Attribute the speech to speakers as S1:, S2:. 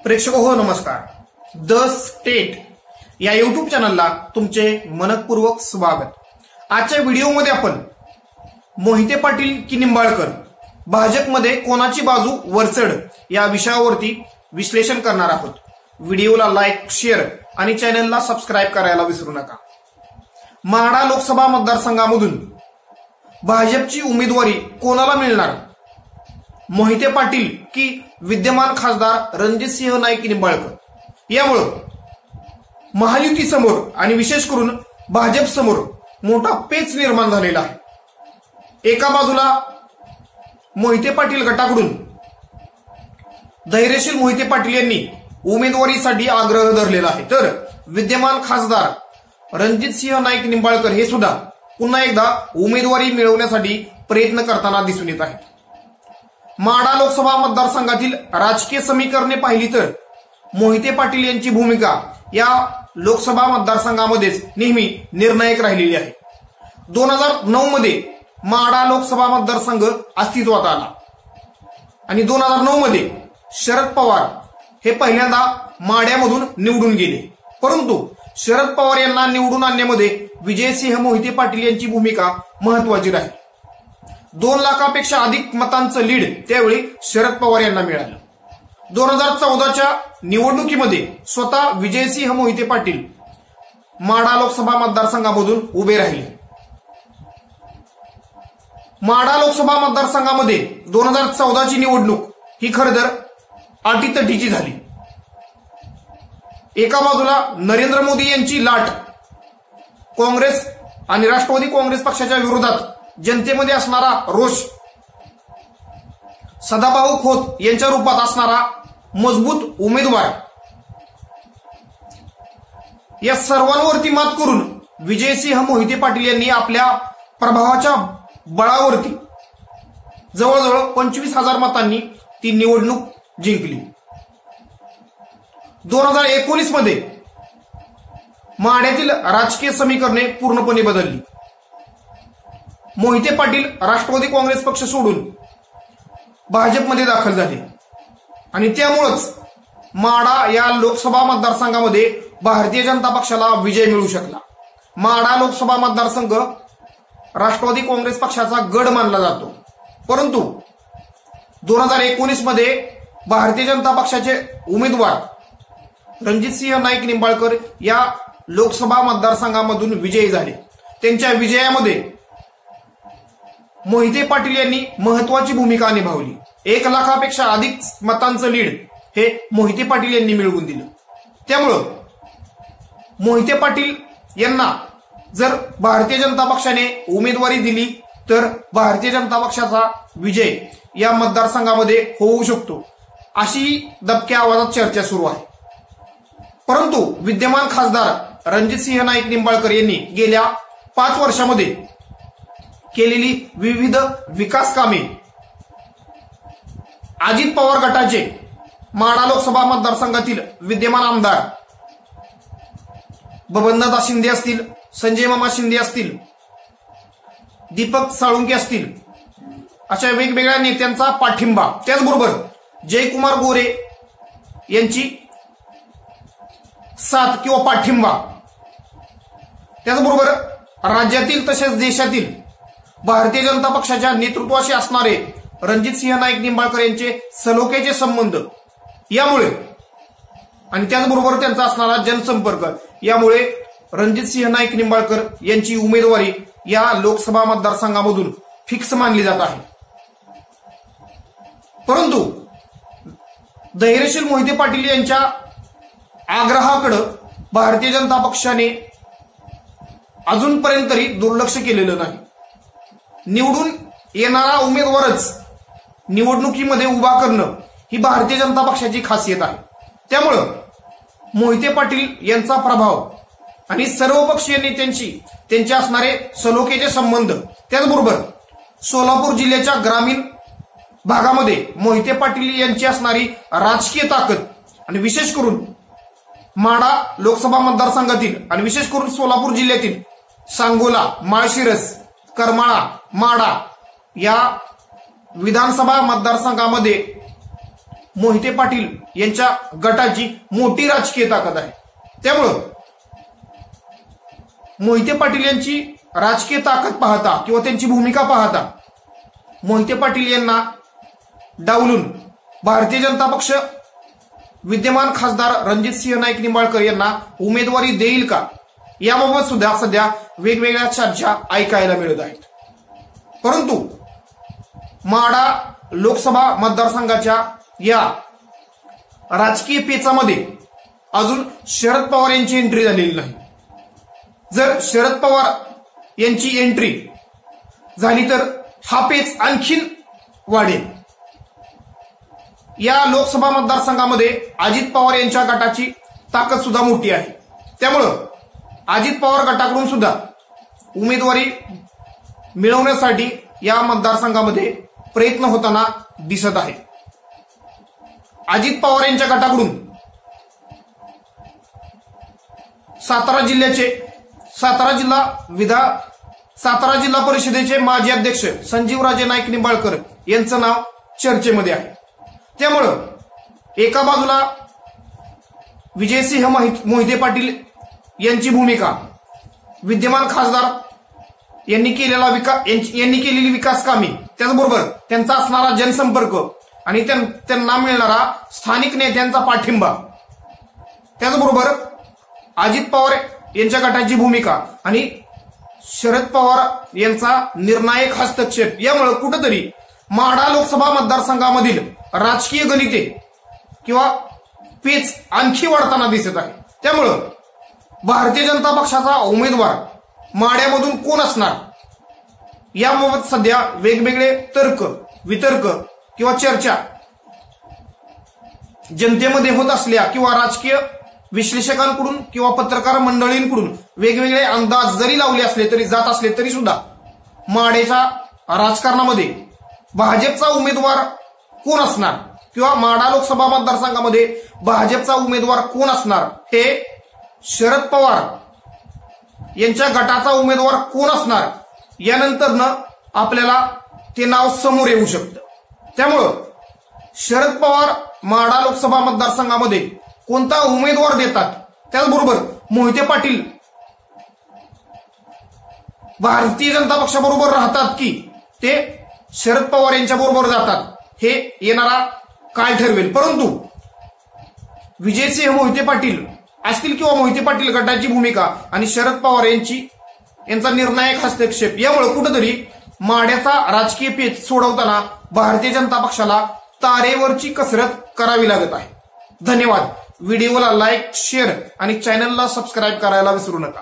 S1: प्रेक्षक हो नमस्कार. द स्टेट या युट्यूब चॅनलला तुमचे मनपूर्वक स्वागत. आजच्या व्हिडिओमध्ये आपण मोहिते पाटील की निंबाळकर भाजपमध्ये कोणाची बाजू वरचढ या विषयावरती विश्लेषण करणार आहोत. व्हिडिओला लाईक, शेअर आणि चॅनलला सबस्क्राईब करायला विसरू नका. माढा लोकसभा मतदारसंघामधून भाजपची उमेदवारी कोणाला मिळणार? मोहिते पाटील की विद्यमान खासदार रणजितसिंह नाईक निंबाळकर? यामुळे महायुती समोर आणि विशेष करून भाजप समोर मोठा पेच निर्माण झालेला आहे. एका बाजूला मोहिते पाटील गटाकडून धैर्यशील मोहिते पाटील यांनी उमेदवारीसाठी आग्रह धरलेला आहे, तर विद्यमान खासदार रणजितसिंह नाईक निंबाळकर हे सुद्धा पुन्हा एकदा उमेदवारी मिळवण्यासाठी प्रयत्न करताना दिसून येत आहेत. माढा लोकसभा मतदारसंघातील राजकीय समीकरणे पाहिली तर मोहिते पाटील यांची भूमिका या लोकसभा मतदारसंघामध्येच नेहमी निर्णायक राहिलेली आहे. 2009 मध्ये माढा लोकसभा मतदारसंघ अस्तित्वात आला आणि 2009 मध्ये शरद पवार हे पहिल्यांदा माढ्यामधून निवडून गेले. परंतु शरद पवार यांना निवडून आणण्यामध्ये विजयसिंह मोहिते पाटील यांची भूमिका महत्वाची राहील. 2 लाखापेक्षा अधिक मतांचं लीड त्यावेळी शरद पवार यांना मिळालं. 2014च्या निवडणुकीमध्ये स्वतः विजयसिंह मोहिते पाटील माढा लोकसभा मतदारसंघामधून उभे राहिले. माढा लोकसभा मतदारसंघामध्ये 2014ची निवडणूक ही खरं तर अटीतटीची झाली. एका बाजूला नरेंद्र मोदी यांची लाट काँग्रेस आणि राष्ट्रवादी काँग्रेस पक्षाच्या विरोधात जनतेमध्ये असणारा रोष, सदाभाऊ खोत यांच्या रूपात असणारा मजबूत उमेदवार, या सर्वांवरती मात करून विजयसिंह मोहिते पाटील यांनी आपल्या प्रभावाच्या बळावरती जवळजवळ 25,000 मतांनी ती निवडणूक जिंकली. 2019 मध्ये माढ्यातील राजकीय समीकरणे पूर्णपणे बदलली. मोहिते पाटील राष्ट्रवादी काँग्रेस पक्ष सोडून भाजपमध्ये दाखल झाले आणि त्यामुळेच माढा या लोकसभा मतदारसंघामध्ये भारतीय जनता पक्षाला विजय मिळू शकला. माढा लोकसभा मतदारसंघ राष्ट्रवादी काँग्रेस पक्षाचा गड मानला जातो, परंतु 2019 मध्ये भारतीय जनता पक्षाचे उमेदवार रणजितसिंह नाईक निंबाळकर या लोकसभा मतदारसंघामधून विजयी झाले. त्यांच्या विजयामध्ये मोहिते पाटील यांनी महत्वाची भूमिका निभावली. 1 लाखापेक्षा अधिक मतांचं लीड हे मोहिते पाटील यांनी मिळवून दिलं. त्यामुळं मोहिते पाटील यांना जर भारतीय जनता पक्षाने उमेदवारी दिली तर भारतीय जनता पक्षाचा विजय या मतदारसंघामध्ये होऊ शकतो, अशी दबक्या आवाजात चर्चा सुरू आहे. परंतु विद्यमान खासदार रणजितसिंह नाईक निंबाळकर यांनी गेल्या 5 वर्षामध्ये केलेली विविध विकास कामे, अजित पवार गटाचे माढा लोकसभा मतदारसंघातील विद्यमान आमदार बबनदादा शिंदे असतील, संजय मामा शिंदे असतील, दीपक साळुंके असतील, अशा वेगवेगळ्या नेत्यांचा पाठिंबा, त्याचबरोबर जयकुमार गोरे यांची साथ किंवा पाठिंबा, त्याचबरोबर राज्यातील तसेच देशातील भारतीय जनता पक्षाच्या नेतृत्वाशी असणारे रणजितसिंह नाईक निंबाळकर यांचे सलोख्याचे संबंध यामुळे आणि त्याचबरोबर त्यांचा असणारा जनसंपर्क यामुळे रणजितसिंह नाईक निंबाळकर यांची उमेदवारी या लोकसभा मतदारसंघामधून फिक्स मानली जात आहे. परंतु धैर्यशील मोहिते पाटील यांच्या आग्रहाकडे भारतीय जनता पक्षाने अजूनपर्यंत तरी दुर्लक्ष केलेलं नाही. निवडून येणारा उमेदवारच निवडणुकीमध्ये उभा करणं ही भारतीय जनता पक्षाची खासियत आहे. त्यामुळं मोहिते पाटील यांचा प्रभाव आणि सर्वपक्षीय नेत्यांशी त्यांचे असणारे सलोख्याचे संबंध, त्याचबरोबर सोलापूर जिल्ह्याच्या ग्रामीण भागामध्ये मोहिते पाटील यांची असणारी राजकीय ताकद आणि विशेष करून माढा लोकसभा मतदारसंघातील आणि विशेष करून सोलापूर जिल्ह्यातील सांगोला, माळशिरस, करमाळा, माढा या विधानसभा मतदारसंघामध्ये मोहिते पाटील यांच्या गटाची मोठी राजकीय ताकद आहे। त्यामुळं मोहिते पाटील यांची राजकीय ताकद पाहता किंवा त्यांची भूमिका पाहता मोहिते पाटील यांना डावलून भारतीय जनता पक्ष विद्यमान खासदार रणजितसिंह नाईक निंबाळकर यांना उमेदवारी देईल का, याबाबत सुद्धा सध्या वेगवेगळ्या चर्चा ऐकायला मिळत आहेत। परंतु माढा लोकसभा मतदारसंघाच्या या राजकीय पेचामध्ये अजून शरद पवार यांची एंट्री झालेली नाही। जर शरद पवार यांची एंट्री झाली तर हा पेच आणखीन वाढेल। या लोकसभा मतदारसंघामध्ये अजित पवार यांच्या गटाची ताकद सुद्धा मोठी आहे। त्यामुळं अजित पवार गटाकडून सुद्धा उमेदवारी मिळवण्यासाठी या मतदारसंघामध्ये प्रयत्न होताना दिसत आहे। अजित पवार यांच्या गटाकडून सातारा जिल्हा परिषदेचे माजी अध्यक्ष संजीवराजे नाईक निंबाळकर यांचं नाव चर्चेमध्ये आहे। त्यामुळं एका बाजूला विजयसिंह मोहिते पाटील यांची भूमिका, विद्यमान खासदार यांनी केलेली विकास कामे, त्याचबरोबर त्यांचा असणारा जनसंपर्क आणि त्यांना मिळणारा स्थानिक नेत्यांचा पाठिंबा, त्याचबरोबर अजित पवार यांच्या गटाची भूमिका आणि शरद पवार यांचा निर्णायक हस्तक्षेप यामुळे कुठेतरी माढा लोकसभा मतदारसंघामधील राजकीय गणिते किंवा पेच आणखी वाढताना दिसत आहे। त्यामुळं भारतीय जनता पक्षाचा उमेदवार माढ्यामधून कोण असणार याबाबत सध्या वेगवेगळे तर्क वितर्क किंवा चर्चा जनतेमध्ये होत असल्या किंवा राजकीय विश्लेषकांकडून किंवा पत्रकार मंडळींकडून वेगवेगळे अंदाज जरी लावले असले तरी जात असले तरी सुद्धा माढ्याच्या राजकारणामध्ये भाजपचा उमेदवार कोण असणार किंवा माढा लोकसभा मतदारसंघामध्ये भाजपचा उमेदवार कोण असणार, हे शरद पवार यांच्या गटाचा उमेदवार कोण असणार यानंतरनं आपल्याला ते नाव समोर येऊ शकतं। त्यामुळं शरद पवार माढा लोकसभा मतदारसंघामध्ये कोणता उमेदवार देतात, त्याचबरोबर मोहिते पाटील भारतीय जनता पक्षाबरोबर राहतात की ते शरद पवार यांच्या बरोबर जातात, हे येणारा काळ ठरवेल। परंतु विजयसिंह मोहिते पाटील असतील किंवा मोहिते पाटील गटाची भूमिका आणि शरद पवार यांचा निर्णायक हस्तक्षेप यामुळे कुठेतरी माढ्याचा राजकीय पेच सोडवताना भारतीय जनता पक्षाला तारेवरची कसरत करावी लागत आहे। धन्यवाद। व्हिडिओला लाईक, शेअर आणि चॅनलला सबस्क्राईब करायला विसरू नका।